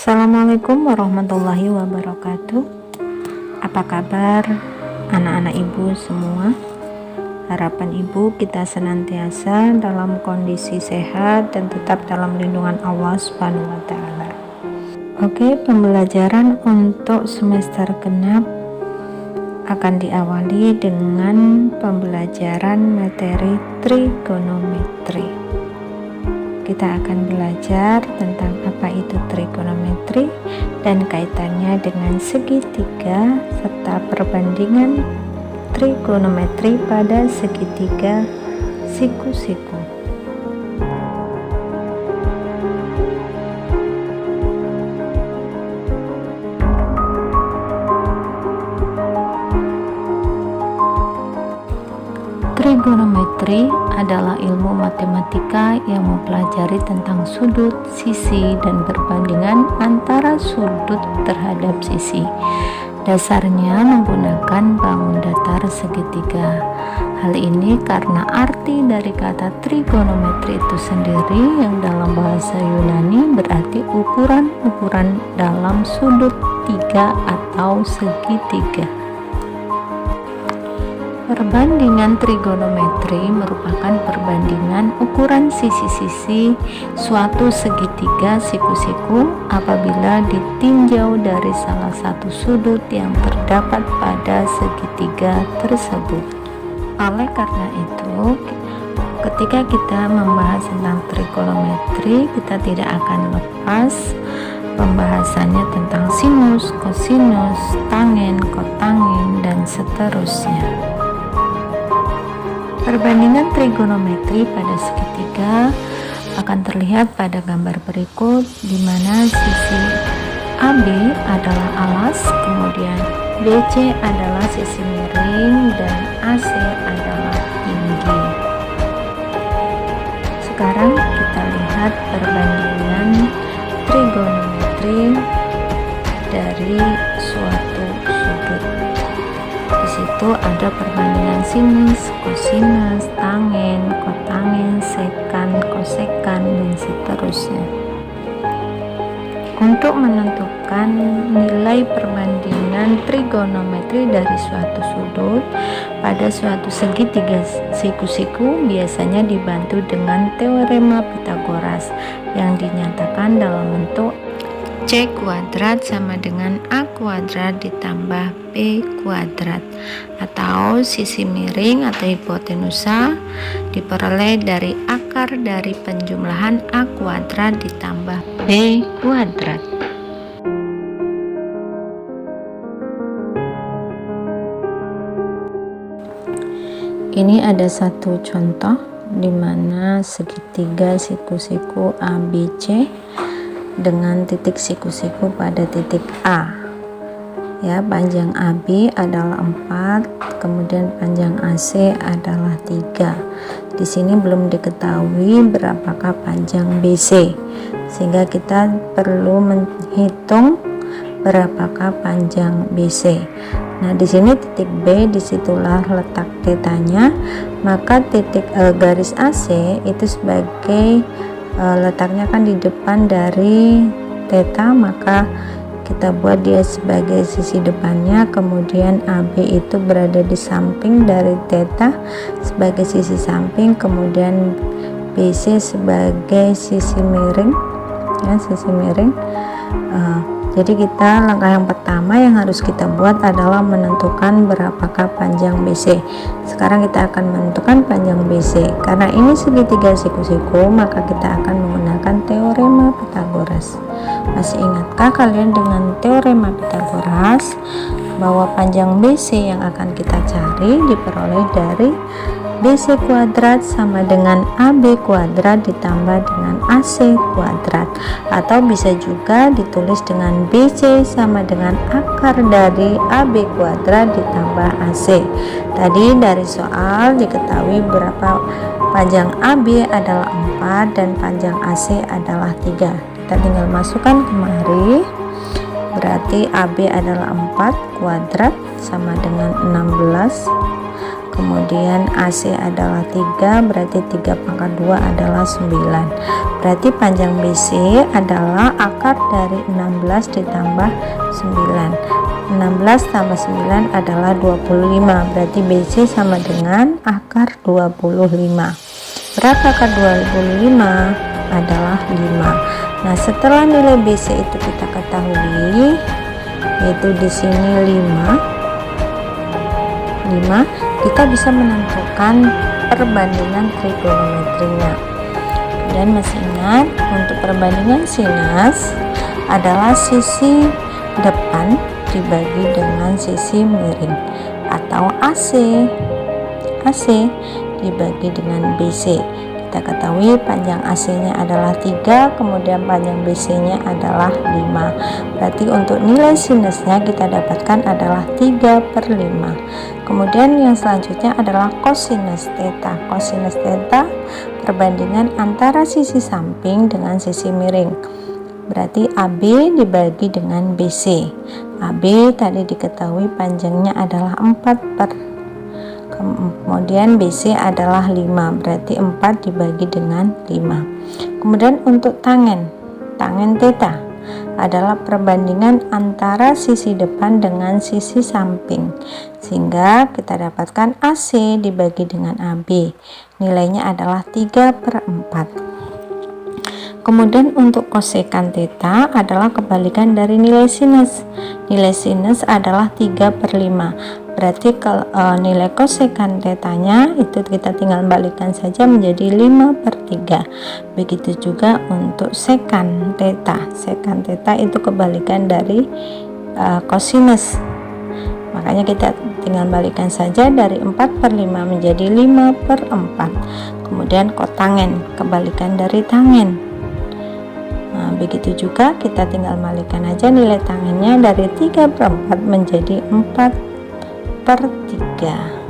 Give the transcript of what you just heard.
Assalamualaikum warahmatullahi wabarakatuh. Apa kabar anak-anak ibu semua? Harapan ibu kita senantiasa dalam kondisi sehat dan tetap dalam lindungan Allah Subhanahu wa taala. Oke, pembelajaran untuk semester genap akan diawali dengan pembelajaran materi trigonometri. Kita akan belajar tentang apa itu trigonometri dan kaitannya dengan segitiga serta perbandingan trigonometri pada segitiga siku-siku. Trigonometri adalah ilmu matematika yang mempelajari tentang sudut, sisi, dan perbandingan antara sudut terhadap sisi. Dasarnya menggunakan bangun datar segitiga. Hal ini karena arti dari kata trigonometri itu sendiri yang dalam bahasa Yunani berarti ukuran-ukuran dalam sudut tiga atau segitiga. Perbandingan trigonometri merupakan perbandingan ukuran sisi-sisi suatu segitiga siku-siku apabila ditinjau dari salah satu sudut yang terdapat pada segitiga tersebut. Oleh karena itu, ketika kita membahas tentang trigonometri, kita tidak akan lepas pembahasannya tentang sinus, kosinus, tangen, kotangin, dan seterusnya. Perbandingan trigonometri pada segitiga akan terlihat pada gambar berikut, di mana sisi AB adalah alas, kemudian BC adalah sisi miring, dan AC adalah tinggi. Sekarang kita lihat perbandingan trigonometri dari suatu sudut. Di situ ada perbandingan sinus, kosinus, tangen, kotangin, sekan, kosekan, dan seterusnya. Untuk menentukan nilai perbandingan trigonometri dari suatu sudut pada suatu segitiga siku-siku biasanya dibantu dengan teorema Pythagoras yang dinyatakan dalam bentuk C kuadrat sama dengan A kuadrat ditambah B kuadrat, atau sisi miring atau hipotenusa diperoleh dari akar dari penjumlahan A kuadrat ditambah B kuadrat. Ini ada satu contoh di mana segitiga siku-siku ABC dengan titik siku-siku pada titik A. Ya, panjang AB adalah 4, kemudian panjang AC adalah 3. Di sini belum diketahui berapakah panjang BC, sehingga kita perlu menghitung berapakah panjang BC. Nah, di sini titik B, disitulah letak tetanya, maka titik garis AC itu sebagai letaknya kan di depan dari theta, maka kita buat dia sebagai sisi depannya, kemudian AB itu berada di samping dari theta sebagai sisi samping, kemudian BC sebagai sisi miring, ya, sisi miring. Jadi langkah yang pertama yang harus kita buat adalah menentukan berapakah panjang BC. Sekarang kita akan menentukan panjang BC. Karena ini segitiga siku-siku, maka kita akan menggunakan teorema Pythagoras. Masih ingatkah kalian dengan teorema Pythagoras bahwa panjang BC yang akan kita cari diperoleh dari BC kuadrat sama dengan AB kuadrat ditambah dengan AC kuadrat, atau bisa juga ditulis dengan BC sama dengan akar dari AB kuadrat ditambah AC. Tadi dari soal diketahui berapa panjang AB adalah 4 dan panjang AC adalah 3. Kita tinggal masukkan kemari, berarti AB adalah 4 kuadrat sama dengan 16 kemudian AC adalah 3, berarti 3 pangkat 2 adalah 9. Berarti panjang BC adalah akar dari 16 ditambah 9. 16 tambah 9 adalah 25, berarti BC sama dengan akar 25. Berapa akar 25? Adalah 5. Nah, setelah nilai BC itu kita ketahui, yaitu di sini 5, kita bisa menentukan perbandingan trigonometrinya. Dan masih ingat, untuk perbandingan sinus adalah sisi depan dibagi dengan sisi miring, atau AC dibagi dengan BC. Kita ketahui panjang AC-nya adalah 3, kemudian panjang BC-nya adalah 5. Berarti untuk nilai sinusnya kita dapatkan adalah 3/5. Kemudian yang selanjutnya adalah kosinus theta. Kosinus theta perbandingan antara sisi samping dengan sisi miring. Berarti AB dibagi dengan BC. AB tadi diketahui panjangnya adalah 4, kemudian BC adalah 5, berarti 4 dibagi dengan 5. Kemudian untuk tangen theta adalah perbandingan antara sisi depan dengan sisi samping, sehingga kita dapatkan AC dibagi dengan AB, nilainya adalah 3/4. Kemudian untuk kosekan theta adalah kebalikan dari nilai sinus. Nilai sinus adalah 3/5. Berarti nilai kosekan tetanya itu kita tinggal balikan saja menjadi 5/3. Begitu juga untuk sekan theta. Sekan theta itu kebalikan dari kosinus. Makanya kita tinggal balikan saja dari 4/5 menjadi 5/4. Kemudian kotangen, kebalikan dari tangen. Nah, begitu juga kita tinggal balikan aja nilai tangennya dari 3/4 menjadi 4/3.